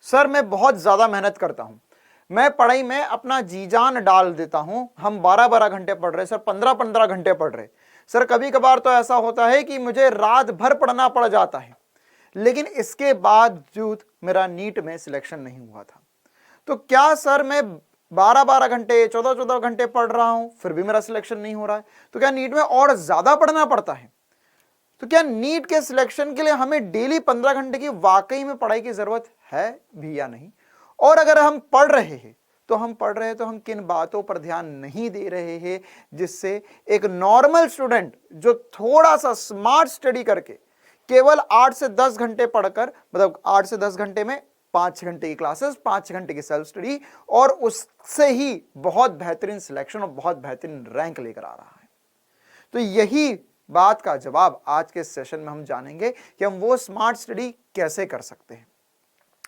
Sir मैं बहुत ज्यादा मेहनत करता हूं, मैं पढ़ाई में अपना जी जान डाल देता हूं। हम 12-12 घंटे पढ़ रहे सर, 15-15 घंटे पढ़ रहे सर। कभी कभार तो ऐसा होता है कि मुझे रात भर पढ़ना पड़ जाता है, लेकिन इसके बावजूद मेरा नीट में सिलेक्शन नहीं हुआ था। तो क्या सर मैं 12-12 घंटे 14-14 घंटे पढ़ रहा हूं फिर भी मेरा सिलेक्शन नहीं हो रहा है, तो क्या नीट में और ज्यादा पढ़ना पड़ता है? तो क्या नीट के सिलेक्शन के लिए हमें डेली 15 घंटे की वाकई में पढ़ाई की जरूरत है भी या नहीं? और अगर हम पढ़ रहे हैं तो हम किन बातों पर ध्यान नहीं दे रहे हैं जिससे एक नॉर्मल स्टूडेंट जो थोड़ा सा स्मार्ट स्टडी करके केवल 8 से 10 घंटे पढ़कर, मतलब 8 से 10 घंटे में 5 घंटे की क्लासेस, 5 घंटे की सेल्फ स्टडी, और उससे ही बहुत बेहतरीन सिलेक्शन और बहुत बेहतरीन रैंक लेकर आ रहा है। तो यही बात का जवाब आज के सेशन में हम जानेंगे कि हम वो स्मार्ट स्टडी कैसे कर सकते हैं।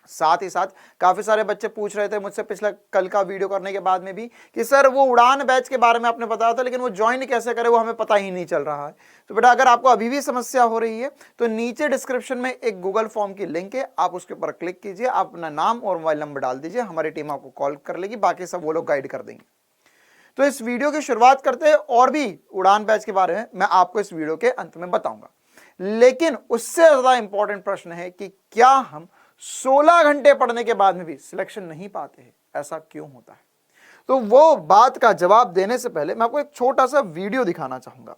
साथ ही साथ काफी सारे बच्चे पूछ रहे थे मुझसे पिछला कल का वीडियो करने के बाद में भी कि सर वो उड़ान बैच के बारे में आपने बताया था, लेकिन वो ज्वाइन कैसे करे वो हमें पता ही नहीं चल रहा है। तो बेटा अगर आपको अभी भी समस्या हो रही है तो नीचे डिस्क्रिप्शन में एक गूगल फॉर्म की लिंक है, आप उसके ऊपर क्लिक कीजिए, आप अपना नाम और मोबाइल नंबर डाल दीजिए, हमारी टीम आपको कॉल कर लेगी, बाकी सब वो लोग गाइड कर देंगे। तो इस वीडियो की शुरुआत करते हैं और भी उड़ान बैच के बारे में मैं आपको इस वीडियो के अंत में बताऊंगा, लेकिन उससे ज्यादा इंपॉर्टेंट प्रश्न है कि क्या हम 16 घंटे पढ़ने के बाद में भी सिलेक्शन नहीं पाते हैं? ऐसा क्यों होता है? तो वो बात का जवाब देने से पहले मैं आपको एक छोटा सा वीडियो दिखाना चाहूंगा।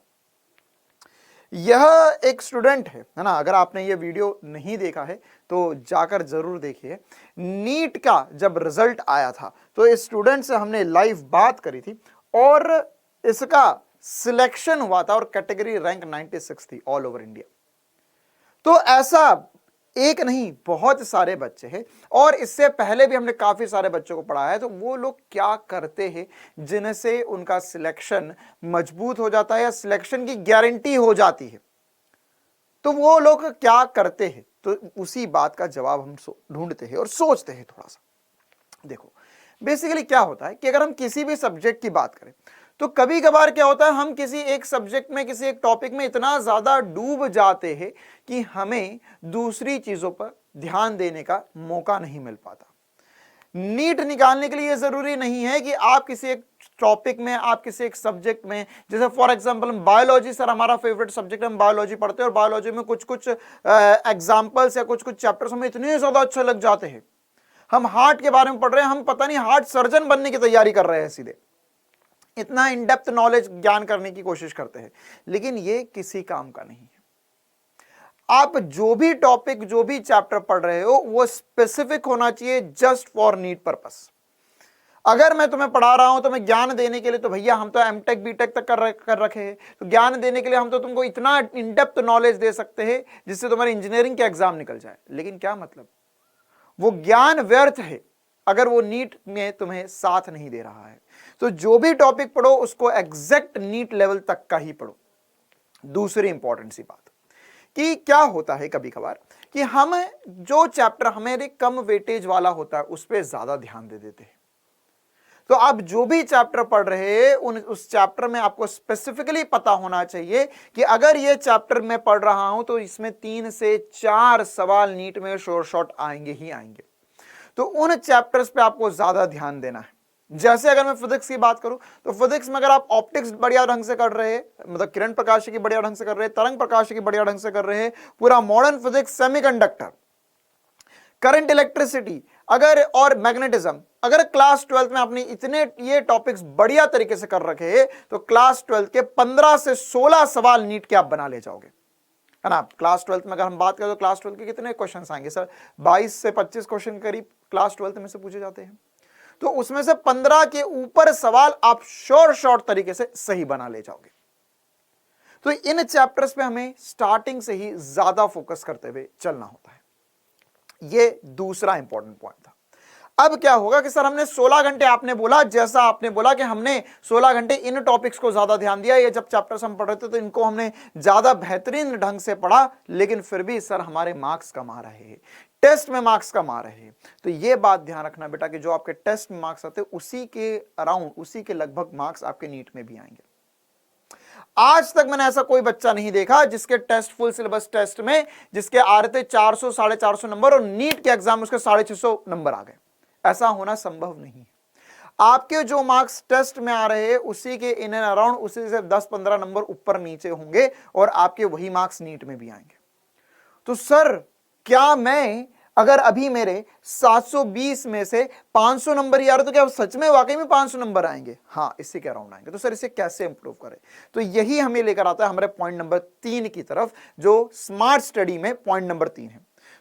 यह एक स्टूडेंट है ना, अगर आपने ये वीडियो नहीं देखा है तो जाकर जरूर देखिए। नीट का जब रिजल्ट आया था तो इस स्टूडेंट से हमने लाइव बात करी थी और इसका सिलेक्शन हुआ था और कैटेगरी रैंक 96 थी ऑल ओवर इंडिया। तो ऐसा एक नहीं बहुत सारे बच्चे हैं, और इससे पहले भी हमने काफी सारे बच्चों को पढ़ाया है। तो वो लोग क्या करते हैं जिनसे उनका सिलेक्शन मजबूत हो जाता है या सिलेक्शन की गारंटी हो जाती है, तो वो लोग क्या करते हैं? तो उसी बात का जवाब हम ढूंढते हैं और सोचते हैं थोड़ा सा। देखो बेसिकली क्या होता है कि अगर हम किसी भी सब्जेक्ट की बात करें तो कभी कभार क्या होता है हम किसी एक सब्जेक्ट में, किसी एक टॉपिक में इतना ज्यादा डूब जाते हैं कि हमें दूसरी चीजों पर ध्यान देने का मौका नहीं मिल पाता। नीट निकालने के लिए जरूरी नहीं है कि आप किसी एक टॉपिक में, आप किसी एक सब्जेक्ट में, जैसे फॉर एग्जांपल बायोलॉजी, सर हमारा फेवरेट सब्जेक्ट है, हम बायोलॉजी पढ़ते हैं और बायोलॉजी में कुछ कुछ एग्जांपल्स या कुछ कुछ चैप्टर्स हमें इतने ज्यादा अच्छे लग जाते हैं। हम हार्ट के बारे में पढ़ रहे हैं, हम पता नहीं हार्ट सर्जन बनने की तैयारी कर रहे हैं सीधे, इतना इन डेप्थ नॉलेज ज्ञान करने की कोशिश करते हैं, लेकिन ये किसी काम का नहीं है। आप जो भी टॉपिक, जो भी चैप्टर पढ़ रहे हो वो स्पेसिफिक होना चाहिए जस्ट फॉर नीट पर्पस। अगर मैं तुम्हें पढ़ा रहा हूं तो मैं ज्ञान देने के लिए, तो भैया हम तो एमटेक बीटेक तक कर रखे हैं, तो ज्ञान देने के लिए हम तो तुमको इतना इन डेप्थ नॉलेज दे सकते हैं जिससे तुम्हारी इंजीनियरिंग के एग्जाम निकल जाए, लेकिन क्या मतलब? वो ज्ञान व्यर्थ है अगर वो नीट में तुम्हें साथ नहीं दे रहा है। तो जो भी टॉपिक पढ़ो उसको एग्जैक्ट नीट लेवल तक का ही पढ़ो। दूसरी इंपॉर्टेंट सी बात कि क्या होता है कभी कभार कि हम जो चैप्टर हमारे कम वेटेज वाला होता है उस पर ज्यादा ध्यान दे देते हैं। तो आप जो भी चैप्टर पढ़ रहे हैं उस चैप्टर में आपको स्पेसिफिकली पता होना चाहिए कि अगर ये चैप्टर मैं पढ़ रहा हूं तो इसमें 3 से 4 सवाल नीट में शॉर्ट आएंगे ही आएंगे। तो उन चैप्टर्स पे आपको ज्यादा ध्यान देना है। जैसे अगर मैं फिजिक्स की बात करूं तो फिजिक्स में अगर आप ऑप्टिक्स बढ़िया ढंग से कर रहे हैं, मतलब किरण प्रकाश की बढ़िया ढंग से कर रहे हैं, तरंग प्रकाश की बढ़िया ढंग से कर रहे हैं, पूरा modern physics, semiconductor, current electricity अगर और मैग्नेटिज्म, अगर क्लास 12th में आपने इतने ये टॉपिक्स बढ़िया तरीके से कर रखे हैं तो क्लास 12th के 15 से 16 सवाल नीट के आप बना ले जाओगे, है ना। क्लास 12th में अगर हम बात करें तो क्लास 12th के कितने क्वेश्चन आएंगे सर? 22 से 25 क्वेश्चन करीब क्लास 12th में से पूछे जाते हैं। तो उसमें से 15 के ऊपर सवाल आप शॉर्ट तरीके से सही बना ले जाओगे। तो इन चैप्टर्स पे हमें स्टार्टिंग से ही ज्यादा फोकस करते हुए चलना होता है। ये दूसरा इंपॉर्टेंट पॉइंट था। अब क्या होगा कि सर हमने 16 घंटे, आपने बोला, जैसा आपने बोला कि हमने 16 घंटे इन टॉपिक्स को ज्यादा ध्यान दिया, ये जब चैप्टर्स हम पढ़ रहे थे तो इनको हमने ज्यादा बेहतरीन ढंग से पढ़ा, लेकिन फिर भी सर हमारे मार्क्स कम आ रहे हैं, टेस्ट में मार्क्स कम आ रहे हैं। तो ये बात ध्यान रखना बेटा कि जो आपके टेस्ट में मार्क्स आते हैं उसी के अराउंड, उसी के लगभग मार्क्स आपके नीट में भी आएंगे। आज तक मैंने ऐसा कोई बच्चा नहीं देखा जिसके टेस्ट फुल सिलेबस टेस्ट में जिसके आ रहे थे 400 450 नंबर और नीट के एग्जाम में उसके 650 नंबर आ गए। ऐसा होना संभव नहीं है। आपके जो मार्क्स टेस्ट में आ रहे हैं उसी के इन एंड अराउंड उसी से 10-15 नंबर ऊपर नीचे होंगे और आपके वही मार्क्स नीट में भी आएंगे। तो सर क्या मैं अगर अभी मेरे 720 में से 500 नंबर ही आ रहे तो क्या सच में वाकई में 500 नंबर आएंगे? हाँ, इसी के अराउंड आएंगे। तो सर इसे कैसे इंप्रूव करें? तो यही हमें लेकर आता है हमारे पॉइंट नंबर 3 की तरफ, जो स्मार्ट स्टडी में पॉइंट नंबर 3 है।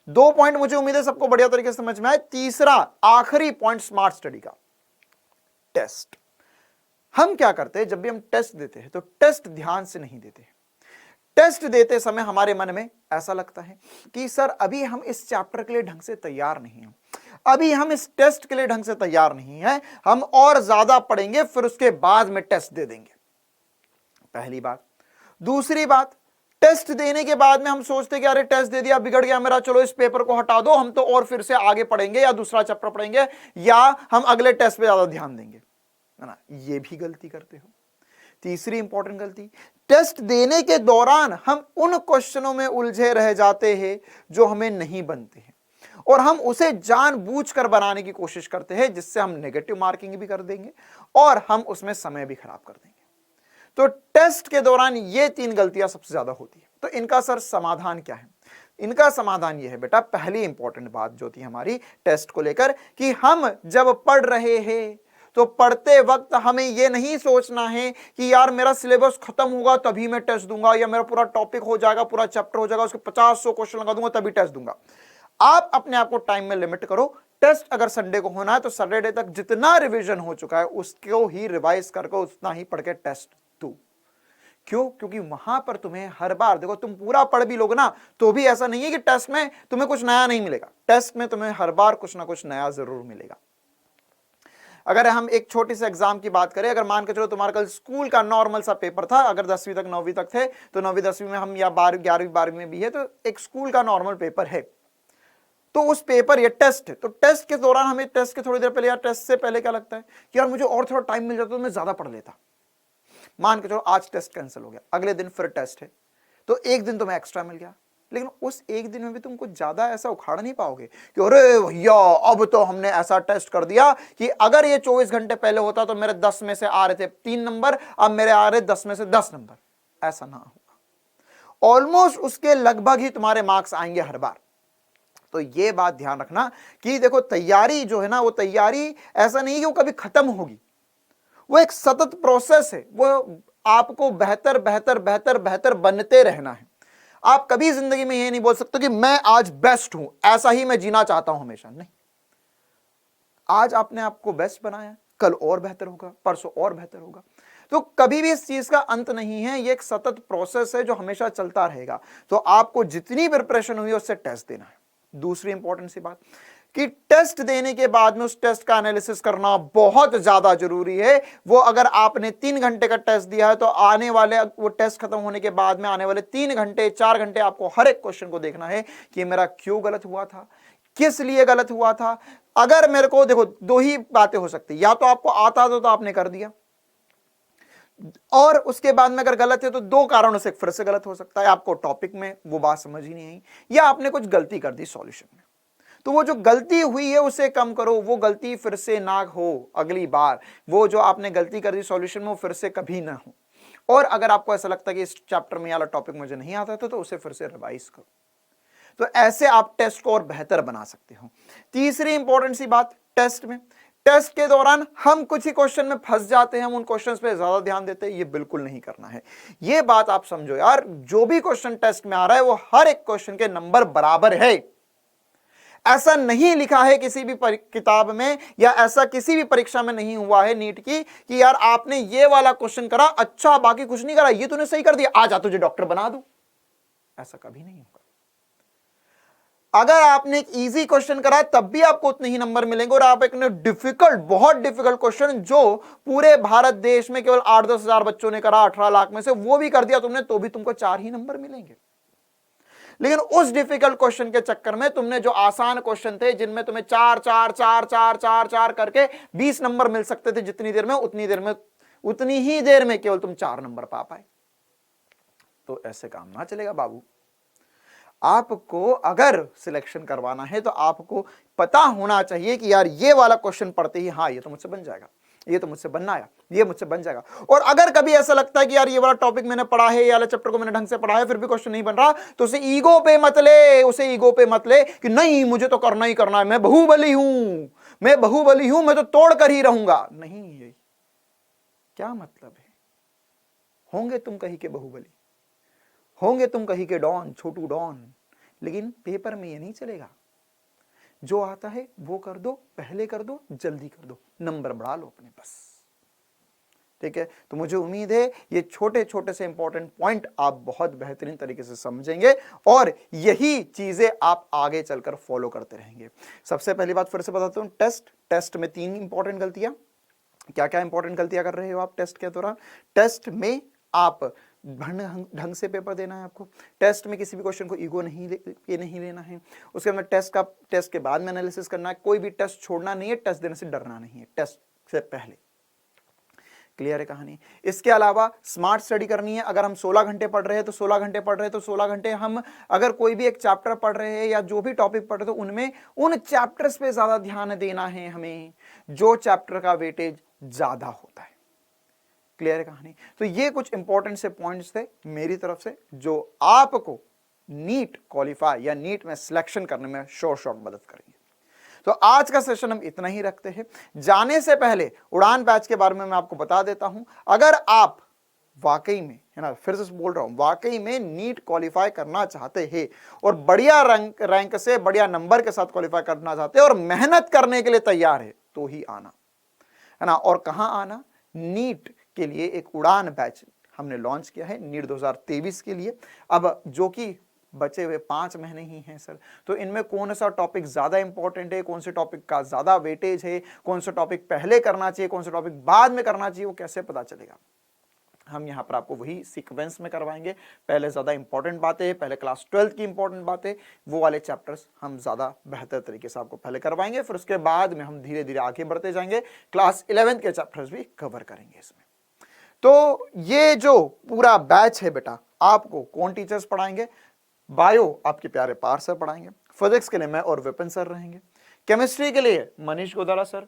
2 पॉइंट मुझे उम्मीद है सबको बढ़िया तरीके से समझ में आए। तीसरा आखिरी पॉइंट स्मार्ट स्टडी का, टेस्ट। हम क्या करते हैं, जब भी हम टेस्ट देते हैं तो टेस्ट ध्यान से नहीं देते। टेस्ट देते समय हमारे मन में ऐसा लगता है कि सर अभी हम इस चैप्टर के लिए ढंग से तैयार नहीं हैं, अभी हम इस टेस्ट के लिए ढंग से तैयार नहीं हैं, हम और ज्यादा पढ़ेंगे फिर उसके बाद में टेस्ट दे देंगे। पहली बात। दूसरी बात, टेस्ट देने के बाद में हम सोचते कि अरे टेस्ट दे दिया, बिगड़ गया मेरा, चलो इस पेपर को हटा दो, हम तो और फिर से आगे पढ़ेंगे या दूसरा चैप्टर पढ़ेंगे या हम अगले टेस्ट पे ज्यादा ध्यान देंगे, है ना? ये भी गलती करते हो। तीसरी इंपॉर्टेंट गलती, टेस्ट देने के दौरान हम उन क्वेश्चनों में उलझे रह जाते हैं जो हमें नहीं बनते हैं और हम उसे जानबूझकर बनाने की कोशिश करते हैं, जिससे हम नेगेटिव मार्किंग भी कर देंगे और हम उसमें समय भी खराब कर देंगे। तो टेस्ट के दौरान ये 3 गलतियां सबसे ज्यादा होती है। तो इनका सर समाधान क्या है? इनका समाधान ये है बेटा, पहली इंपॉर्टेंट बात जो थी हमारी टेस्ट को लेकर कि हम जब पढ़ रहे हैं तो पढ़ते वक्त हमें यह नहीं सोचना है कि यार मेरा सिलेबस खत्म होगा तभी मैं टेस्ट दूंगा, या मेरा पूरा टॉपिक हो जाएगा, पूरा चैप्टर हो जाएगा, उसके 50-100 क्वेश्चन लगा दूंगा तभी टेस्ट दूंगा। आप अपने आप को टाइम में लिमिट करो। टेस्ट अगर संडे को होना है तो सैटरडे तक जितना रिवीजन हो चुका है उसको ही रिवाइज करके उतना ही पढ़ के टेस्ट दो। क्यों? क्योंकि वहां पर तुम्हें हर बार, देखो तुम पूरा पढ़ भी लोगे ना तो भी ऐसा नहीं है कि टेस्ट में तुम्हें कुछ नया नहीं मिलेगा। टेस्ट में तुम्हें हर बार कुछ ना कुछ नया जरूर मिलेगा। अगर हम एक छोटी सी एग्जाम की बात करें, अगर मान के चलो तुम्हारा कल स्कूल का नॉर्मल सा पेपर था, अगर 10वीं तक 9वीं तक थे तो 9वीं 10वीं में हम, या 12वीं 11वीं 12वीं में भी है, तो एक स्कूल का नॉर्मल पेपर है, तो उस पेपर ये टेस्ट है, तो टेस्ट के दौरान हमें टेस्ट के थोड़ी देर पहले या टेस्ट से पहले क्या लगता है कि यार मुझे और थोड़ा टाइम मिल जाता तो मैं ज्यादा पढ़ लेता। मान के चलो आज टेस्ट कैंसिल हो गया, अगले दिन फिर टेस्ट है, तो एक दिन तुम्हें एक्स्ट्रा मिल गया, लेकिन उस एक दिन में भी तुम कुछ ज्यादा ऐसा उखाड़ नहीं पाओगे कि अरे भैया अब तो हमने ऐसा टेस्ट कर दिया कि अगर ये 24 घंटे पहले होता तो मेरे 10 में से आ रहे थे 3 नंबर, अब मेरे आ रहे 10 में से 10 नंबर। ऐसा ना होगा, ऑलमोस्ट उसके लगभग ही तुम्हारे मार्क्स आएंगे हर बार। तो ये बात ध्यान रखना कि देखो तैयारी जो है ना, वो तैयारी ऐसा नहीं कि वो कभी खत्म होगी, वो एक सतत प्रोसेस है, वो आपको बेहतर बेहतर बेहतर बेहतर बनते रहना है। आप कभी जिंदगी में ये नहीं बोल सकते कि मैं आज बेस्ट हूं, ऐसा ही मैं जीना चाहता हूं हमेशा, नहीं। आज आपने आपको बेस्ट बनाया, कल और बेहतर होगा, परसों और बेहतर होगा। तो कभी भी इस चीज का अंत नहीं है, ये एक सतत प्रोसेस है जो हमेशा चलता रहेगा। तो आपको जितनी प्रिपरेशन हुई उससे टेस्ट देना है। दूसरी इंपॉर्टेंट सी बात कि टेस्ट देने के बाद में उस टेस्ट का एनालिसिस करना बहुत ज्यादा जरूरी है। वो अगर आपने 3 घंटे का टेस्ट दिया है तो आने वाले, वो टेस्ट खत्म होने के बाद में आने वाले 3 घंटे 4 घंटे आपको हर एक क्वेश्चन को देखना है कि मेरा क्यों गलत हुआ था, किस लिए गलत हुआ था। अगर मेरे को, देखो 2 ही बातें हो सकती, या तो आपको आता तो आपने कर दिया, और उसके बाद में अगर गलत है तो 2 कारणों से फिर से गलत हो सकता है। आपको टॉपिक में वो बात समझ ही नहीं आई, या आपने कुछ गलती कर दी सॉल्यूशन में। तो वो जो गलती हुई है उसे कम करो, वो गलती फिर से ना हो अगली बार। वो जो आपने गलती कर दी सॉल्यूशन में वो फिर से कभी ना हो। और अगर आपको ऐसा लगता है कि इस चैप्टर में वाला टॉपिक मुझे नहीं आता था तो उसे फिर से रिवाइज करो। तो ऐसे आप टेस्ट को और बेहतर बना सकते हो। तीसरी इंपॉर्टेंट सी बात, टेस्ट में, टेस्ट के दौरान हम कुछ ही क्वेश्चन में फंस जाते हैं, हम उन क्वेश्चंस पे ज्यादा ध्यान देते हैं। ये बिल्कुल नहीं करना है। ये बात आप समझो यार, जो भी क्वेश्चन टेस्ट में आ रहा है वो हर एक क्वेश्चन के नंबर बराबर है। ऐसा नहीं लिखा है किसी भी किताब में, या ऐसा किसी भी परीक्षा में नहीं हुआ है नीट की कि यार आपने ये वाला क्वेश्चन करा, अच्छा बाकी कुछ नहीं करा, ये तूने सही कर दिया, आ जा तुझे डॉक्टर बना दूं। ऐसा कभी नहीं होगा। अगर आपने एक इजी क्वेश्चन करा तब भी आपको उतने ही नंबर मिलेंगे, और आप एक डिफिकल्ट, बहुत डिफिकल्ट क्वेश्चन जो पूरे भारत देश में केवल 8-10 हजार बच्चों ने करा 18 लाख में से, वो भी कर दिया तुमने, तो भी तुमको 4 ही नंबर मिलेंगे। लेकिन उस डिफिकल्ट क्वेश्चन के चक्कर में तुमने जो आसान क्वेश्चन थे जिनमें तुम्हें 4 4 4 4 4 4 करके 20 नंबर मिल सकते थे जितनी देर में, उतनी ही देर में केवल तुम 4 नंबर पा पाए। तो ऐसे काम ना चलेगा बाबू। आपको अगर सिलेक्शन करवाना है तो आपको पता होना चाहिए कि यार ये वाला क्वेश्चन पढ़ते ही हाँ ये तो मुझसे बन जाएगा, ये तो मुझसे बनना है, ये मुझसे बन जाएगा। और अगर कभी ऐसा लगता है कि यार ये वाला टॉपिक मैंने पढ़ा है, ये वाला चैप्टर को मैंने ढंग से पढ़ा है, फिर भी क्वेश्चन नहीं बन रहा, तो उसे ईगो पे मत ले, उसे ईगो पे मत ले कि नहीं मुझे तो करना ही करना है, मैं बाहुबली हूं, मैं बाहुबली हूं, मैं तो तोड़ कर ही रहूंगा। नहीं, ये क्या मतलब है? होंगे तुम कहीं के बाहुबली, होंगे तुम कहीं के डॉन, छोटू डॉन, लेकिन पेपर में ये नहीं चलेगा। जो आता है वो कर दो, पहले कर दो, जल्दी कर दो, नंबर बढ़ा लो अपने, बस। ठीक है, तो मुझे उम्मीद है ये छोटे छोटे से इंपॉर्टेंट पॉइंट आप बहुत बेहतरीन तरीके से समझेंगे और यही चीजें आप आगे चलकर फॉलो करते रहेंगे। सबसे पहली बात फिर से बताता हूं, टेस्ट में 3 इंपॉर्टेंट गलतियां। क्या क्या इंपॉर्टेंट गलतियां कर रहे हो आप टेस्ट के दौरान? टेस्ट में आप ढंग से पेपर देना है आपको। टेस्ट में किसी भी क्वेश्चन को ईगो नहीं लेना है। उसके बाद टेस्ट के बाद में एनालिसिस करना है। कोई भी टेस्ट छोड़ना नहीं है, टेस्ट देने से डरना नहीं है, टेस्ट से पहले। क्लियर है कहानी? इसके अलावा स्मार्ट स्टडी करनी है। अगर हम 16 घंटे पढ़ रहे हैं तो 16 घंटे पढ़ रहे हैं तो 16 घंटे हम अगर कोई भी एक चैप्टर पढ़ रहे हैं या जो भी टॉपिक पढ़ रहे हैं तो उनमें उन चैप्टर्स पे ज्यादा ध्यान देना है हमें, जो चैप्टर का वेटेज ज्यादा होता है। क्लियर है कहानी? तो ये कुछ इंपॉर्टेंट से पॉइंट्स थे मेरी तरफ से जो आपको नीट क्वालिफाई या नीट में सिलेक्शन करने में शॉर्ट मदद करेंगे। तो आज का सेशन हम इतना ही रखते हैं। जाने से पहले उड़ान बैच के बारे में मैं आपको बता देता हूं। अगर आप वाकई में, है ना, फिर से बोल रहा हूं, वाकई में नीट क्वालिफाई करना चाहते हैं और बढ़िया रैंक से बढ़िया नंबर के साथ क्वालिफाई करना चाहते हैं और मेहनत करने के लिए तैयार है तो ही आना, है ना। और कहां आना? नीट के लिए एक उड़ान बैच हमने लॉन्च किया है नीट 2023 के लिए। अब जो कि बचे हुए 5 महीने ही हैं सर, तो इनमें कौन सा टॉपिक ज्यादा इंपॉर्टेंट है, कौन से टॉपिक का ज्यादा वेटेज है, कौन सा टॉपिक पहले करना चाहिए, कौन सा टॉपिक बाद में करना चाहिए, वो कैसे पता चलेगा? हम यहाँ पर आपको वही सीक्वेंस में करवाएंगे। पहले ज्यादा इंपॉर्टेंट बातें, पहले क्लास 12 की इंपॉर्टेंट बातें, वो वाले चैप्टर्स हम ज्यादा बेहतर तरीके से आपको पहले करवाएंगे, फिर उसके बाद में हम धीरे धीरे आगे बढ़ते जाएंगे, क्लास 11 के चैप्टर्स भी कवर करेंगे इसमें। तो ये जो पूरा बैच है बेटा, आपको कौन टीचर्स पढ़ाएंगे? बायो आपके प्यारे पार सर पढ़ाएंगे, फिजिक्स के लिए मैं और विपिन सर रहेंगे, केमिस्ट्री के लिए मनीष गोदारा सर,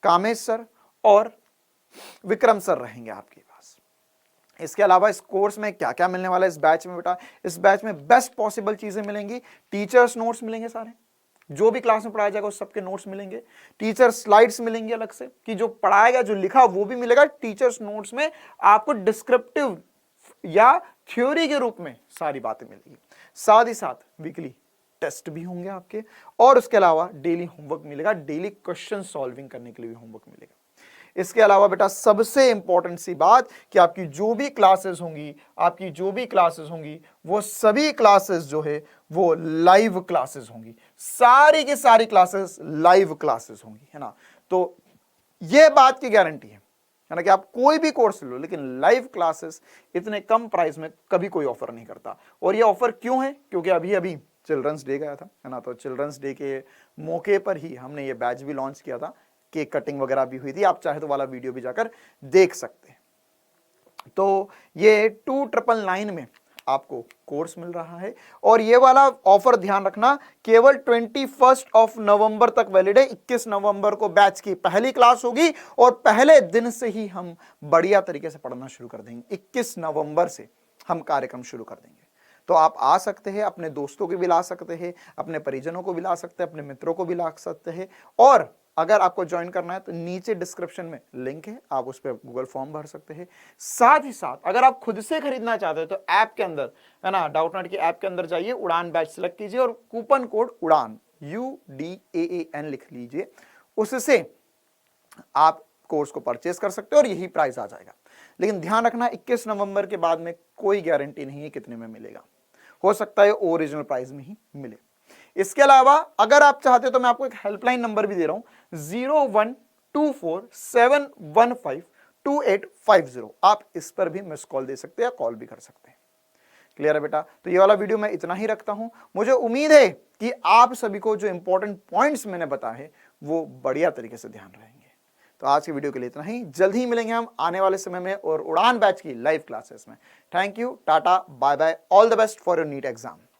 कामेश सर और विक्रम सर रहेंगे आपके पास। इसके अलावा इस कोर्स में क्या क्या मिलने वाला है इस बैच में बेटा? इस बैच में बेस्ट पॉसिबल चीजें मिलेंगी। टीचर्स नोट्स मिलेंगे, सारे जो भी क्लास में पढ़ाया जाएगा उस सबके नोट्स मिलेंगे। टीचर स्लाइड्स मिलेंगी अलग से कि जो पढ़ाएगा, जो लिखा वो भी मिलेगा। टीचर्स नोट्स में आपको डिस्क्रिप्टिव या थ्योरी के रूप में सारी बातें मिलेगी। साथ ही साथ वीकली टेस्ट भी होंगे आपके और उसके अलावा डेली होमवर्क मिलेगा, डेली क्वेश्चन सॉल्विंग करने के लिए भी होमवर्क मिलेगा। इसके अलावा बेटा सबसे इंपॉर्टेंट सी बात कि आपकी जो भी क्लासेस होंगी वो सभी क्लासेस जो है वो लाइव क्लासेस होंगी, सारी की सारी क्लासेस लाइव क्लासेस होंगी, है ना। तो ये बात की गारंटी है ना कि आप कोई भी कोर्स लो लेकिन लाइव क्लासेस इतने कम प्राइस में कभी कोई ऑफर नहीं करता। और ये ऑफर क्यों है? क्योंकि अभी अभी चिल्ड्रंस डे गया था, है ना, तो चिल्ड्रंस डे के मौके पर ही हमने ये बैच भी लॉन्च किया था, केक कटिंग वगैरह भी हुई थी, आप चाहे तो वाला वीडियो भी जाकर देख सकते हैं। तो ये 2999 में आपको कोर्स मिल रहा है और ये वाला ऑफर ध्यान रखना केवल 21 नवंबर तक वैलिड है। 21 नवंबर को बैच की पहली क्लास होगी और पहले दिन से ही हम बढ़िया तरीके से पढ़ना शुरू कर देंगे। 21 नवंबर से हम कार्यक्रम शुरू कर देंगे। तो आप आ सकते हैं, अपने दोस्तों को भी ला सकते हैं, अपने परिजनों को भी ला सकते हैं, अपने मित्रों को भी ला सकते हैं। और अगर आपको ज्वाइन करना है तो नीचे डिस्क्रिप्शन में लिंक है, आप उस पर गूगल फॉर्म भर सकते हैं। साथ ही साथ अगर आप खुद से खरीदना चाहते हो तो ऐप के अंदर, है ना, डाउटनेट की ऐप के अंदर जाइए, उड़ान बैच सेलेक्ट कीजिए और कूपन कोड उड़ान UDAAN लिख लीजिए, उससे आप कोर्स को परचेस कर सकते हो और यही प्राइस आ जाएगा। लेकिन ध्यान रखना 21 नवंबर के बाद में कोई गारंटी नहीं है कितने में मिलेगा, हो सकता है ओरिजिनल प्राइस में ही मिले। इसके अलावा अगर आप चाहते हो तो मैं आपको एक हेल्पलाइन नंबर भी दे रहा हूं 0124715285 आप इस पर भी मिस कॉल दे सकते हैं या कॉल भी कर सकते हैं। क्लियर है बेटा? तो ये वाला वीडियो मैं इतना ही रखता हूं। मुझे उम्मीद है कि आप सभी को जो इंपॉर्टेंट पॉइंट्स मैंने बताए वो बढ़िया तरीके से ध्यान रहेंगे। तो आज की वीडियो के लिए इतना ही। जल्द ही मिलेंगे हम आने वाले समय में और उड़ान बैच की लाइव क्लासेस में। Thank you, tata, bye bye, all the best for your NEET exam.